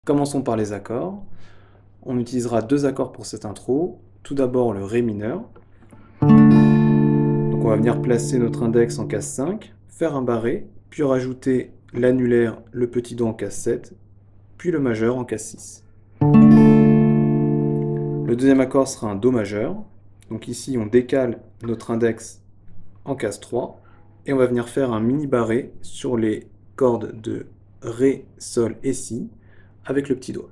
Commençons par les accords. On utilisera deux accords pour cette intro. Tout d'abord le Ré mineur. Donc on va venir placer notre index en case 5, faire un barré, puis rajouter l'annulaire, le petit Do en case 7, puis le majeur en case 6. Le deuxième accord sera un Do majeur. Donc ici on décale notre index en case 3, et on va venir faire un mini barré sur les cordes de Ré, Sol et Si avec le petit doigt.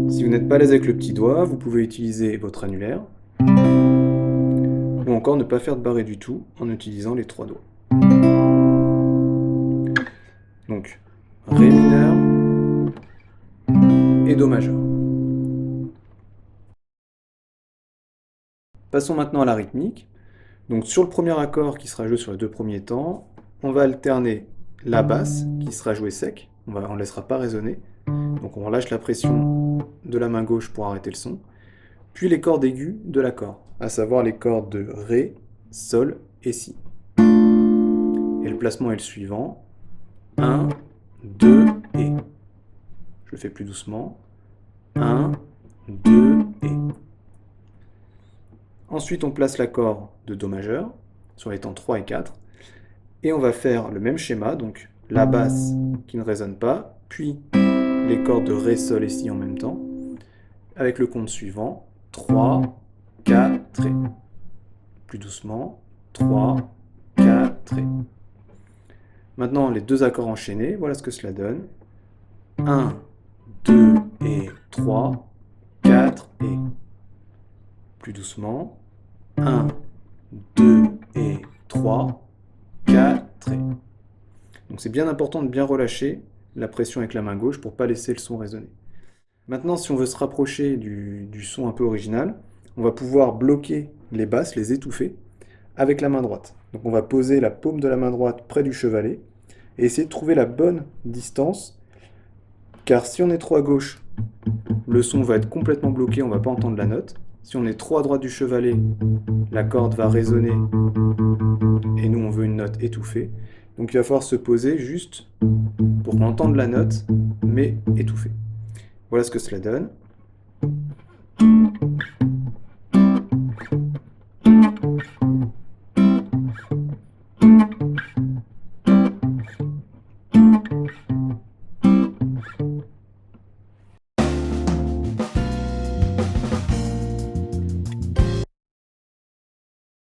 Si vous n'êtes pas à l'aise avec le petit doigt, vous pouvez utiliser votre annulaire, ou encore ne pas faire de barré du tout en utilisant les trois doigts. Donc, Ré mineur et Do majeur. Passons maintenant à la rythmique. Donc sur le premier accord qui sera joué sur les deux premiers temps, on va alterner la basse qui sera jouée sec, on ne laissera pas résonner. Donc on relâche la pression de la main gauche pour arrêter le son. Puis les cordes aiguës de l'accord, à savoir les cordes de Ré, Sol et Si. Et le placement est le suivant. 1, 2 et. Je le fais plus doucement. 1, 2 et. Ensuite on place l'accord de Do majeur sur les temps 3 et 4. Et on va faire le même schéma, donc la basse qui ne résonne pas, puis les cordes de Ré, Sol et Si en même temps, avec le compte suivant, 3, 4 et. Plus doucement, 3, 4 et. Maintenant, les deux accords enchaînés, voilà ce que cela donne. 1, 2 et 3, 4 et. Plus doucement, 1, 2 et 3, 4 et. Donc c'est bien important de bien relâcher la pression avec la main gauche pour ne pas laisser le son résonner. Maintenant, si on veut se rapprocher du son un peu original, on va pouvoir bloquer les basses, les étouffer, avec la main droite. Donc on va poser la paume de la main droite près du chevalet et essayer de trouver la bonne distance, car si on est trop à gauche, le son va être complètement bloqué, on ne va pas entendre la note. Si on est trop à droite du chevalet, la corde va résonner et nous on veut une note étouffée. Donc il va falloir se poser juste pour qu'on entende la note, mais étouffée. Voilà ce que cela donne.